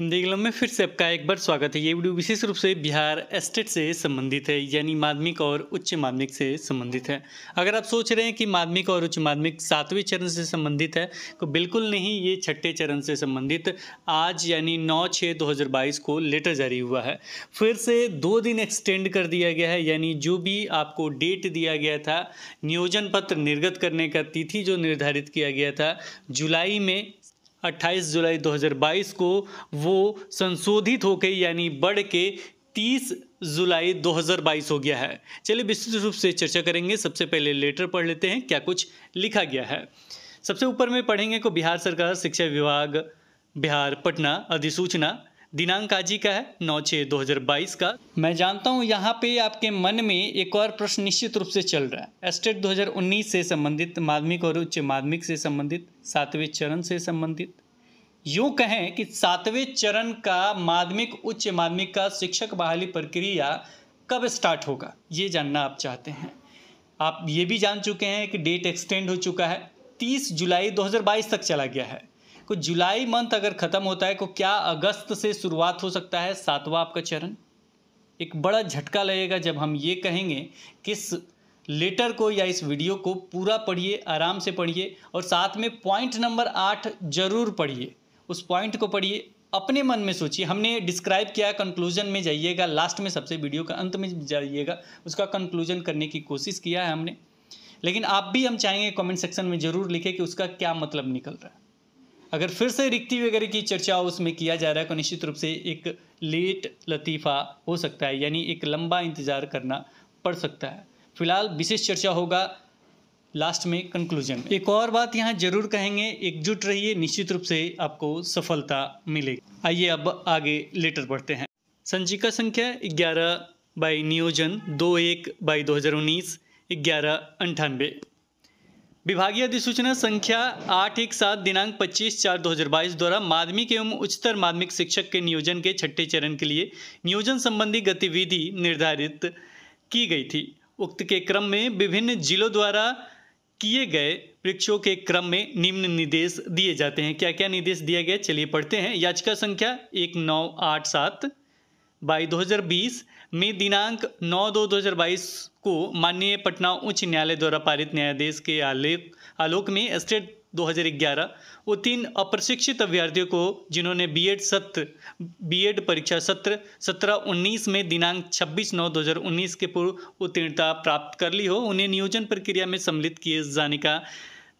Hindi club में फिर से आपका एक बार स्वागत है। ये वीडियो विशेष रूप से बिहार एस्टेट से संबंधित है, यानी माध्यमिक और उच्च माध्यमिक से संबंधित है। अगर आप सोच रहे हैं कि माध्यमिक और उच्च माध्यमिक 7वें चरण से संबंधित है, तो बिल्कुल नहीं, ये 6ठे चरण से संबंधित आज यानी 9/6/2022 को लेटर जारी हुआ है। फिर से 2 दिन एक्सटेंड कर दिया गया है, यानी जो भी आपको डेट दिया गया था, नियोजन पत्र निर्गत करने का तिथि जो निर्धारित किया गया था जुलाई में 28 जुलाई 2022 को, वो संशोधित हो गई, यानी बढ़ के 30 जुलाई 2022 हो गया है। चलिए विस्तृत रूप से चर्चा करेंगे। सबसे पहले लेटर पढ़ लेते हैं क्या कुछ लिखा गया है। सबसे ऊपर में पढ़ेंगे को बिहार सरकार शिक्षा विभाग बिहार पटना अधिसूचना दिनांक आज ही का है 9/6/2022 का। मैं जानता हूं यहाँ पे आपके मन में एक और प्रश्न निश्चित रूप से चल रहा है। एस्टेट 2019 से संबंधित, माध्यमिक और उच्च माध्यमिक से संबंधित, 7वें चरण से संबंधित, यूँ कहें कि 7वें चरण का माध्यमिक उच्च माध्यमिक का शिक्षक बहाली प्रक्रिया कब स्टार्ट होगा, ये जानना आप चाहते हैं। आप ये भी जान चुके हैं कि डेट एक्सटेंड हो चुका है, 30 जुलाई 2022 तक चला गया है। को जुलाई मंथ अगर ख़त्म होता है तो क्या अगस्त से शुरुआत हो सकता है 7वां आपका चरण। एक बड़ा झटका लगेगा जब हम ये कहेंगे कि इस लेटर को या इस वीडियो को पूरा पढ़िए, आराम से पढ़िए, और साथ में पॉइंट नंबर 8 जरूर पढ़िए। उस पॉइंट को पढ़िए, अपने मन में सोचिए। हमने डिस्क्राइब किया, कंक्लूजन में जाइएगा, लास्ट में सबसे वीडियो का अंत में जाइएगा, उसका कंक्लूजन करने की कोशिश किया है हमने। लेकिन आप भी, हम चाहेंगे कमेंट सेक्शन में ज़रूर लिखें कि उसका क्या मतलब निकल रहा है। अगर फिर से रिक्ति वगैरह की चर्चा उसमें किया जा रहा है तो निश्चित रूप से एक लेट लतीफ़ा हो सकता है, यानी एक लंबा इंतज़ार करना पड़ सकता है। फिलहाल विशेष चर्चा होगा लास्ट में, कंक्लूजन में। एक और बात यहाँ जरूर कहेंगे, एकजुट रहिए, निश्चित रूप से आपको सफलता मिलेगी। आइए अब आगे लेटर पढ़ते हैं। संचिका संख्या 11 बाई नियोजन 21/2019 1198। विभागीय अधिसूचना संख्या 817 दिनांक 25/4/2022 द्वारा माध्यमिक एवं उच्चतर माध्यमिक शिक्षक के नियोजन के 6ठे चरण के लिए नियोजन संबंधी गतिविधि निर्धारित की गई थी। उक्त के क्रम में विभिन्न जिलों द्वारा किए गए परीक्षाओं के क्रम में निम्न निर्देश दिए जाते हैं। क्या क्या निर्देश दिया गया, चलिए पढ़ते हैं। याचिका संख्या 1987/2020 में दिनांक 9/2/2022 को माननीय पटना उच्च न्यायालय द्वारा पारित न्यायाधीश के आलोक में एस्टेट 2011 वो 3 अप्रशिक्षित अभ्यर्थियों को जिन्होंने बीएड परीक्षा सत्र 17-19 में दिनांक 26/9/2019 के पूर्व उत्तीर्णता प्राप्त कर ली हो, उन्हें नियोजन प्रक्रिया में सम्मिलित किए जाने का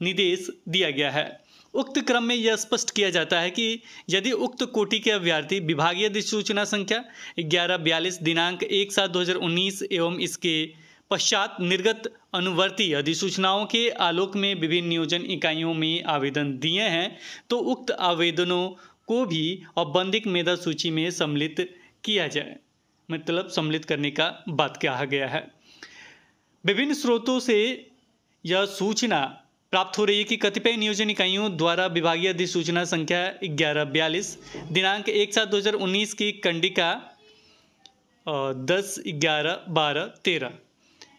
निर्देश दिया गया है। उक्त क्रम में यह स्पष्ट किया जाता है कि यदि उक्त कोटि के अभ्यर्थी विभागीय अधिसूचना संख्या 1142 दिनांक 1/7/2019 एवं इसके पश्चात निर्गत अनुवर्ती अधिसूचनाओं के आलोक में विभिन्न नियोजन इकाइयों में आवेदन दिए हैं, तो उक्त आवेदनों को भी औपबंधिक मेधा सूची में सम्मिलित किया जाए। मतलब सम्मिलित करने का बात कहा गया है। विभिन्न स्रोतों से यह सूचना प्राप्त हो रही है कि कतिपय नियोजन इकाइयों द्वारा विभागीय अधिसूचना संख्या 1142 दिनांक 1/7/2019 की कंडिका 10/11/12/13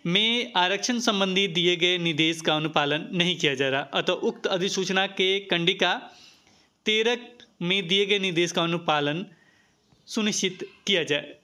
में आरक्षण संबंधी दिए गए निर्देश का अनुपालन नहीं किया जा रहा, अतः उक्त अधिसूचना के कंडिका 13 में दिए गए निर्देश का अनुपालन सुनिश्चित किया जाए।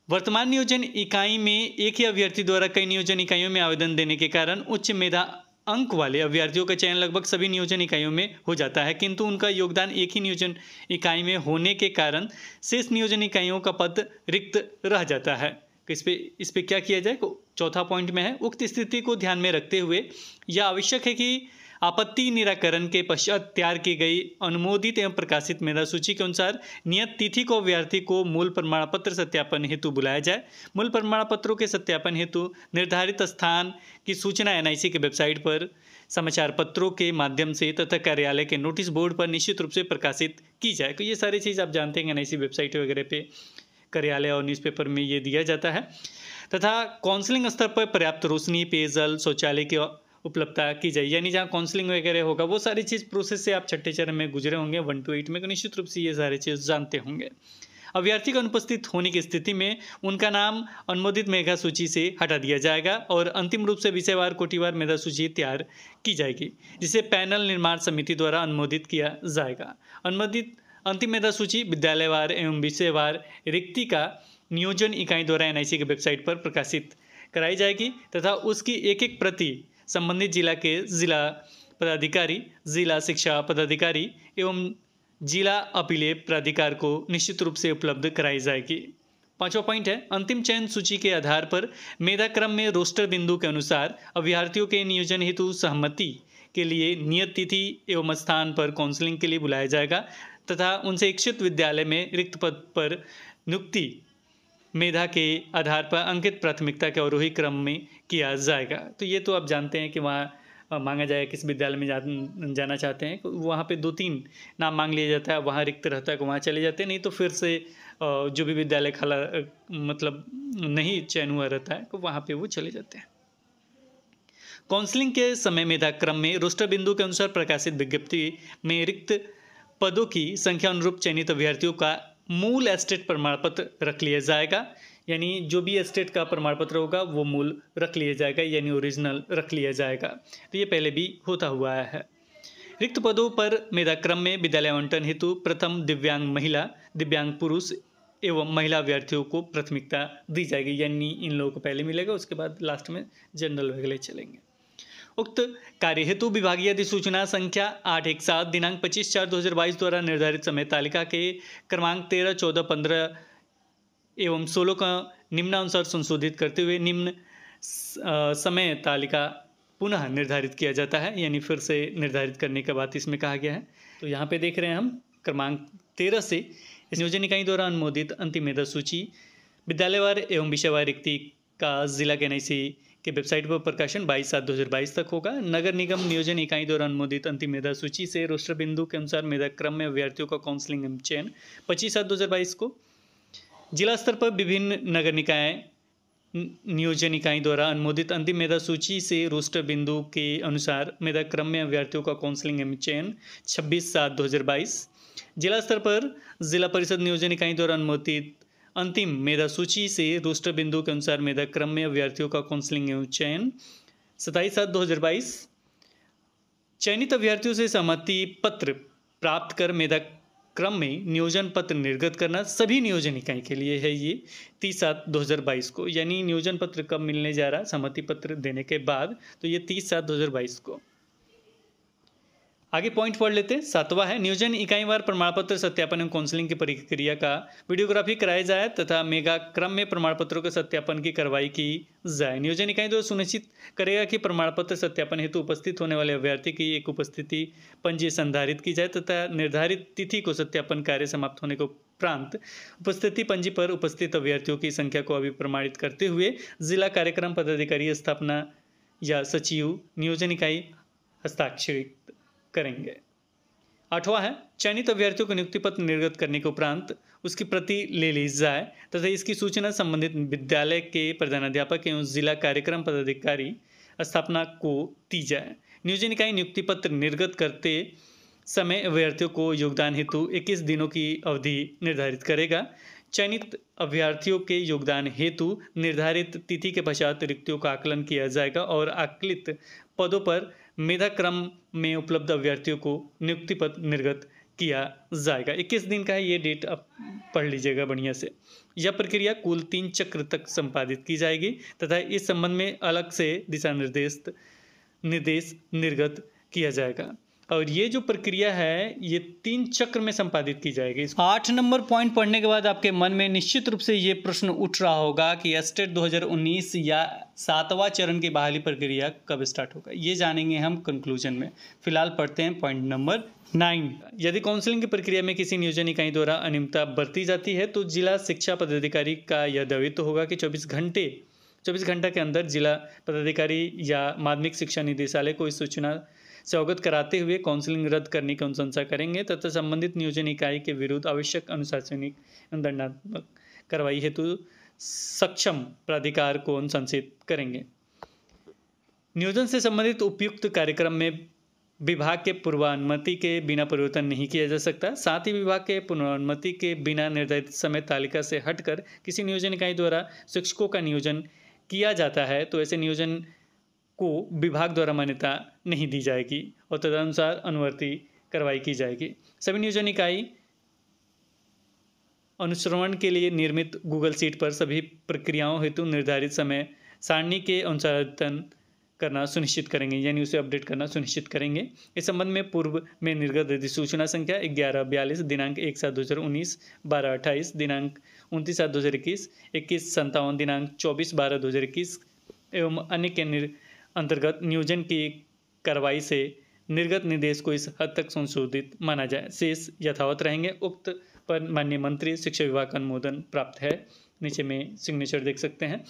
वर्तमान नियोजन इकाई में एक ही अभ्यर्थी द्वारा कई नियोजन इकाइयों में आवेदन देने के कारण उच्च मेधा अंक वाले अभ्यर्थियों का चयन लगभग सभी नियोजन इकाइयों में हो जाता है, किंतु उनका योगदान एक ही नियोजन इकाई में होने के कारण शेष नियोजन इकाइयों का पद रिक्त रह जाता है। इस पे क्या किया जाए, चौथा पॉइंट में है, उक्त स्थिति को ध्यान में रखते हुए यह आवश्यक है कि आपत्ति निराकरण के पश्चात तैयार की गई अनुमोदित एवं प्रकाशित मेधा सूची के अनुसार नियत तिथि को अभ्यर्थी को मूल प्रमाण पत्र सत्यापन हेतु बुलाया जाए। मूल प्रमाण पत्रों के सत्यापन हेतु निर्धारित स्थान की सूचना एनआईसी की वेबसाइट पर, समाचार पत्रों के माध्यम से तथा कार्यालय के नोटिस बोर्ड पर निश्चित रूप से प्रकाशित की जाए। तो ये सारी चीज़ आप जानते हैं, एनआईसी वेबसाइट वगैरह पे, कार्यालय और न्यूज़पेपर में ये दिया जाता है। तथा काउंसलिंग स्तर पर पर्याप्त रोशनी, पेयजल, शौचालय की उपलब्धता की जाए, यानी जहाँ काउंसलिंग वगैरह होगा वो सारी चीज़ प्रोसेस से आप 6ठे चरण में गुजरे होंगे 1 to 8 में, तो निश्चित रूप से ये सारी चीज़ जानते होंगे। अभ्यर्थी का अनुपस्थित होने की स्थिति में उनका नाम अनुमोदित मेधा सूची से हटा दिया जाएगा और अंतिम रूप से विषयवार कोटिवार मेधा सूची तैयार की जाएगी, जिसे पैनल निर्माण समिति द्वारा अनुमोदित किया जाएगा। अनुमोदित अंतिम मेधा सूची विद्यालयवार एवं विषयवार रिक्ति का नियोजन इकाई द्वारा एनआईसी की वेबसाइट पर प्रकाशित कराई जाएगी तथा उसकी एक एक प्रति संबंधित जिला के जिला पदाधिकारी, जिला शिक्षा पदाधिकारी एवं जिला अपीलीय प्राधिकार को निश्चित रूप से उपलब्ध कराई जाएगी। 5वां पॉइंट है, अंतिम चयन सूची के आधार पर मेधा क्रम में रोस्टर बिंदु के अनुसार अभ्यर्थियों के नियोजन हेतु सहमति के लिए नियत तिथि एवं स्थान पर काउंसलिंग के लिए बुलाया जाएगा तथा उनसे इच्छित विद्यालय में रिक्त पद पर नियुक्ति मेधा के आधार पर अंकित प्राथमिकता के अवरोही क्रम में किया जाएगा। तो ये तो आप जानते हैं कि वहाँ मांगा जाए किस विद्यालय में जाना चाहते हैं, वहाँ पे 2-3 नाम मांग लिया जाता है, वहाँ रिक्त रहता है कि वहाँ चले जाते हैं, नहीं तो फिर से जो भी विद्यालय खाला मतलब नहीं चयन हुआ रहता है तो वहाँ पे वो चले जाते हैं। काउंसलिंग के समय मेधा क्रम में रोस्टर बिंदु के अनुसार प्रकाशित विज्ञप्ति में रिक्त पदों की संख्या अनुरूप चयनित अभ्यर्थियों का मूल एस्टेट प्रमाण पत्र रख लिया जाएगा, यानी जो भी एस्टेट का प्रमाण पत्र होगा वो मूल रख लिया जाएगा, यानी ओरिजिनल रख लिया जाएगा। तो ये पहले भी होता हुआ है। रिक्त पदों पर मेधा क्रम में विद्यालय आवंटन हेतु प्रथम दिव्यांग महिला, दिव्यांग पुरुष एवं महिला अभ्यर्थियों को प्राथमिकता दी जाएगी, यानी इन लोगों को पहले मिलेगा, उसके बाद लास्ट में जनरल वगैरह चलेंगे। उक्त कार्य हेतु विभागीय अधिसूचना संख्या 817 दिनांक 25/4/2022 द्वारा निर्धारित समय तालिका के क्रमांक 13, 14, 15 एवं 16 का निम्नानुसार संशोधित करते हुए निम्न समय तालिका पुनः निर्धारित किया जाता है, यानी फिर से निर्धारित करने के बाद इसमें कहा गया है। तो यहाँ पे देख रहे हैं हम क्रमांक 13 से इस नियोजन इकाई द्वारा अनुमोदित अंतिम मेधा सूची विद्यालयवार एवं विषयवार रिक्ति का जिला के एनआईसी के वेबसाइट पर प्रकाशन 22/7/2022 तक होगा। नगर निगम नियोजन इकाई द्वारा अनुमोदित अंतिम मेधा सूची से रोस्टर बिंदु के अनुसार मेधा क्रम में अभ्यर्थियों का काउंसलिंग एवं चयन 25/7/2022 को। जिला स्तर पर विभिन्न नगर निकाय नियोजन इकाई द्वारा अनुमोदित अंतिम मेधा सूची से रोस्टर बिंदु के अनुसार मेधा क्रम में अभ्यर्थियों का काउंसलिंग एवं चयन 26/7/2022। जिला स्तर पर जिला परिषद नियोजन इकाई द्वारा अनुमोदित अंतिम मेधा सूची से रोस्टर बिंदु के अनुसार मेधा क्रम में अभ्यर्थियों का काउंसलिंग एवं चयन 27/7/2022। चयनित अभ्यर्थियों से सहमति पत्र प्राप्त कर मेधा क्रम में नियोजन पत्र निर्गत करना सभी नियोजन इकाई के लिए है ये 30/7/2022 को, यानी नियोजन पत्र कब मिलने जा रहा, सहमति पत्र देने के बाद, तो ये 30/7/2022 को। आगे पॉइंट पढ़ लेते हैं। 7वां है, नियोजन इकाईवार प्रमाण पत्र सत्यापन एवं काउंसलिंग की प्रक्रिया का वीडियोग्राफी कराया जाए तथा मेगा क्रम में प्रमाण पत्रों के सत्यापन की कार्रवाई की जाए। नियोजन इकाई द्वारा सुनिश्चित करेगा कि प्रमाण पत्र सत्यापन हेतु उपस्थित होने वाले अभ्यर्थी की एक उपस्थिति पंजी संधारित की जाए तथा निर्धारित तिथि को सत्यापन कार्य समाप्त होने के उपरांत उपस्थिति पंजी पर उपस्थित अभ्यर्थियों की संख्या को अभिप्रमाणित करते हुए जिला कार्यक्रम पदाधिकारी स्थापना या सचिव नियोजन इकाई हस्ताक्षरित करेंगे। 8वां है, चयनित अभ्यर्थियों को नियुक्ति पत्र निर्गत करने के उपरांत उसकी प्रति ले ली जाए तथा इसकी सूचना संबंधित विद्यालय के प्रधानाध्यापक एवं जिला कार्यक्रम पदाधिकारी स्थापना को दी जाए। नियोजन इकाई नियुक्ति पत्र निर्गत करते समय अभ्यर्थियों को योगदान हेतु 21 दिनों की अवधि निर्धारित करेगा। चयनित अभ्यर्थियों के योगदान हेतु निर्धारित तिथि के पश्चात रिक्तियों का आकलन किया जाएगा और आकलित पदों पर मेधा क्रम में उपलब्ध अभ्यर्थियों को नियुक्ति पत्र निर्गत किया जाएगा। 21 दिन का है ये डेट, आप पढ़ लीजिएगा बढ़िया से। यह प्रक्रिया कुल 3 चक्र तक संपादित की जाएगी तथा इस संबंध में अलग से दिशा निर्देश निर्गत किया जाएगा और ये जो प्रक्रिया है ये 3 चक्र में संपादित की जाएगी। 8 नंबर पॉइंट पढ़ने के बाद आपके मन में निश्चित रूप से ये प्रश्न उठ रहा होगा कि एस्टेट 2019 या 7वां चरण की बहाली प्रक्रिया कब स्टार्ट होगा, ये जानेंगे हम कंक्लूजन में। फिलहाल पढ़ते हैं पॉइंट नंबर 9। यदि काउंसलिंग की प्रक्रिया में किसी नियोजन इकाई द्वारा अनियमितता बरती जाती है तो जिला शिक्षा पदाधिकारी का यह दायित्व होगा कि 24 घंटा के अंदर जिला पदाधिकारी या माध्यमिक शिक्षा निदेशालय को इस सूचना से अवगत कराते हुए काउंसलिंग रद्द करने की अनुशंसा करेंगे तथा संबंधित नियोजन इकाई के विरुद्ध आवश्यक अनुशासनिक एवं दंडात्मक कार्रवाई हेतु सक्षम प्राधिकार को अनुशंसित करेंगे। नियोजन से संबंधित उपयुक्त कार्यक्रम में विभाग के पूर्वानुमति के बिना परिवर्तन नहीं किया जा सकता। साथ ही विभाग के पूर्वानुमति के बिना निर्धारित समय तालिका से हटकर किसी नियोजन इकाई द्वारा शिक्षकों का नियोजन किया जाता है तो ऐसे नियोजन को विभाग द्वारा मान्यता नहीं दी जाएगी और तदनुसार अनुवर्ती कार्रवाई की जाएगी। सभी नियोजन इकाई अनुश्रवण के लिए निर्मित गूगल शीट पर सभी प्रक्रियाओं हेतु निर्धारित समय सारणी के अनुसार करना सुनिश्चित करेंगे, यानी उसे अपडेट करना सुनिश्चित करेंगे। इस संबंध में पूर्व में निर्गत अधिसूचना संख्या 1142 दिनांक 1/7/2019, 12/28 दिनांक 29/7/2021, 21/57 दिनांक 24/12/2021 एवं अन्य के अंतर्गत नियोजन की कार्रवाई से निर्गत निर्देश को इस हद तक संशोधित माना जाए, शेष यथावत रहेंगे। उक्त पर माननीय मंत्री शिक्षा विभाग का अनुमोदन प्राप्त है। नीचे में सिग्नेचर देख सकते हैं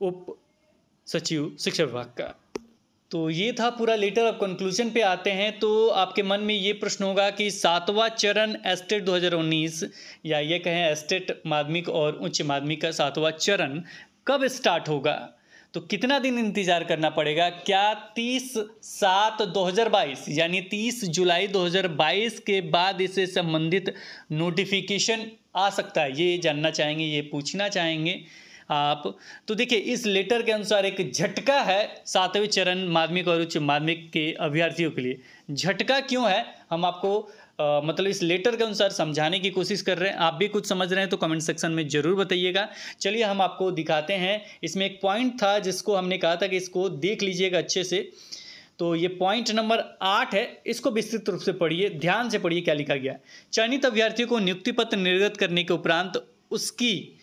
उप सचिव शिक्षा विभाग का। तो ये था पूरा लेटर। अब कंक्लूजन पे आते हैं। तो आपके मन में ये प्रश्न होगा कि 7वां चरण एस्टेट 2019 या ये कहें एस्टेट माध्यमिक और उच्च माध्यमिक का 7वां चरण कब स्टार्ट होगा, तो कितना दिन इंतजार करना पड़ेगा? क्या 30/7/2022 यानी 30 जुलाई 2022 के बाद इससे संबंधित नोटिफिकेशन आ सकता है? ये जानना चाहेंगे, ये पूछना चाहेंगे आप। तो देखिए, इस लेटर के अनुसार एक झटका है 7वें चरण माध्यमिक और उच्च माध्यमिक के अभ्यर्थियों के लिए। झटका क्यों है, हम आपको मतलब इस लेटर के अनुसार समझाने की कोशिश कर रहे हैं। आप भी कुछ समझ रहे हैं तो कमेंट सेक्शन में ज़रूर बताइएगा। चलिए हम आपको दिखाते हैं। इसमें एक पॉइंट था जिसको हमने कहा था कि इसको देख लीजिएगा अच्छे से। तो ये पॉइंट नंबर 8 है, इसको विस्तृत रूप से पढ़िए, ध्यान से पढ़िए क्या लिखा गया। चयनित अभ्यर्थियों को नियुक्ति पत्र निर्गत करने के उपरांत उसकी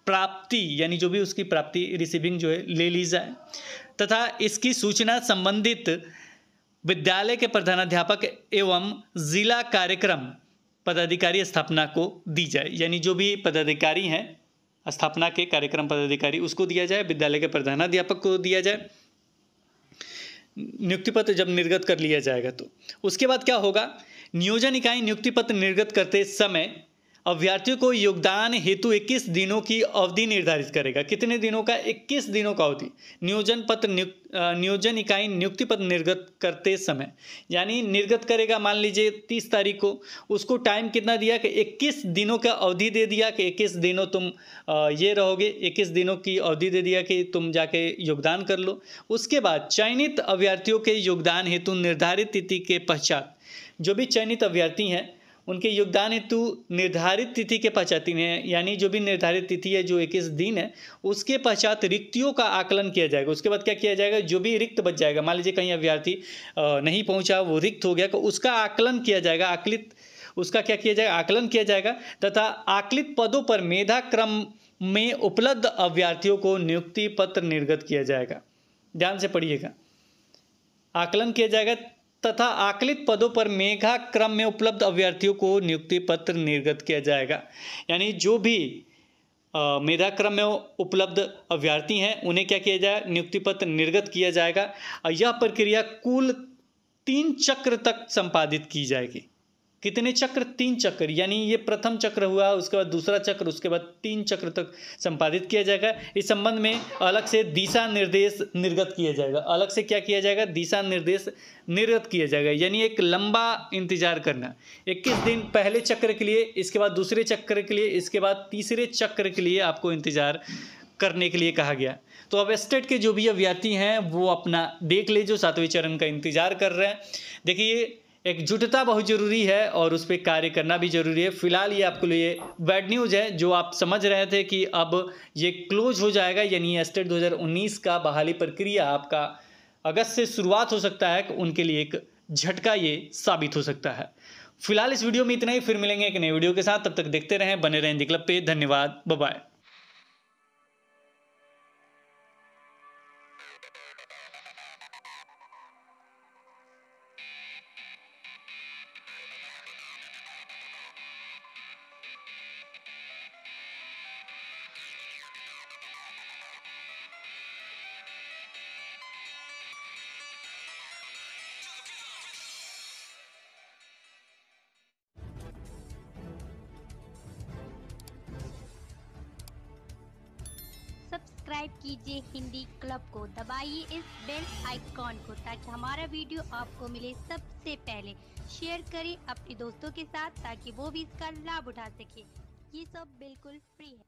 प्राप्ति, यानी जो भी उसकी प्राप्ति रिसीविंग जो है ले ली जाए, तथा इसकी सूचना संबंधित विद्यालय के प्रधानाध्यापक एवं जिला कार्यक्रम पदाधिकारी स्थापना को दी जाए। यानी जो भी पदाधिकारी हैं स्थापना के कार्यक्रम पदाधिकारी उसको दिया जाए, विद्यालय के प्रधानाध्यापक को दिया जाए नियुक्ति पत्र जब निर्गत कर लिया जाएगा। तो उसके बाद क्या होगा, नियोजन इकाई नियुक्ति पत्र निर्गत करते समय अभ्यर्थियों को योगदान हेतु 21 दिनों की अवधि निर्धारित करेगा। कितने दिनों का? 21 दिनों का अवधि। नियोजन इकाई नियुक्ति पत्र निर्गत करते समय, यानी निर्गत करेगा मान लीजिए 30 तारीख को, उसको टाइम कितना दिया कि 21 दिनों का अवधि दे दिया कि 21 दिनों तुम ये रहोगे, 21 दिनों की अवधि दे दिया कि तुम जाके योगदान कर लो। उसके बाद चयनित अभ्यर्थियों के योगदान हेतु निर्धारित तिथि के पश्चात, जो भी चयनित अभ्यर्थी हैं उनके योगदान हेतु निर्धारित तिथि के पश्चात हैं, यानी जो भी निर्धारित तिथि है जो 21 दिन है, उसके पश्चात रिक्तियों का आकलन किया जाएगा। उसके बाद क्या किया जाएगा, जो भी रिक्त बच जाएगा, मान लीजिए कहीं अभ्यर्थी नहीं पहुंचा, वो रिक्त हो गया, तो उसका आकलन किया जाएगा, उसका क्या किया जाएगा, आकलन किया जाएगा, तथा आकलित पदों पर मेधा क्रम में उपलब्ध अभ्यर्थियों को नियुक्ति पत्र निर्गत किया जाएगा। ध्यान से पढ़िएगा, आकलन किया जाएगा तथा आकलित पदों पर मेधा क्रम में उपलब्ध अभ्यर्थियों को नियुक्ति पत्र निर्गत किया जाएगा। यानी जो भी मेधा क्रम में उपलब्ध अभ्यर्थी हैं उन्हें क्या किया जाए, नियुक्ति पत्र निर्गत किया जाएगा। और यह प्रक्रिया कुल 3 चक्र तक संपादित की जाएगी। कितने चक्र? 3 चक्र, यानी ये प्रथम चक्र हुआ, उसके बाद दूसरा चक्र, उसके बाद 3 चक्र तक संपादित किया जाएगा। इस संबंध में अलग से दिशा निर्देश निर्गत किया जाएगा। अलग से क्या किया जाएगा, दिशा निर्देश निर्गत किया जाएगा। यानी एक लंबा इंतजार करना, 21 दिन पहले चक्र के लिए, इसके बाद दूसरे चक्र के लिए, इसके बाद तीसरे चक्र के लिए आपको इंतजार करने के लिए कहा गया। तो अब स्टेट के जो भी अभ्यर्थी हैं वो अपना देख ले, जो 7वें चरण का इंतजार कर रहे हैं। देखिए, एकजुटता बहुत जरूरी है और उस पर कार्य करना भी जरूरी है। फिलहाल ये आपके लिए बैड न्यूज़ है, जो आप समझ रहे थे कि अब ये क्लोज हो जाएगा, यानी एस्टेट 2019 का बहाली प्रक्रिया आपका अगस्त से शुरुआत हो सकता है, उनके लिए एक झटका ये साबित हो सकता है। फिलहाल इस वीडियो में इतना ही, फिर मिलेंगे एक नए वीडियो के साथ। तब तक देखते रहें, बने रहें दी क्लब पे। धन्यवाद, बाय बाय। सब्सक्राइब कीजिए हिंदी क्लब को, दबाइए इस बेल आइकॉन को ताकि हमारा वीडियो आपको मिले सबसे पहले। शेयर करें अपने दोस्तों के साथ ताकि वो भी इसका लाभ उठा सके। ये सब बिल्कुल फ्री है।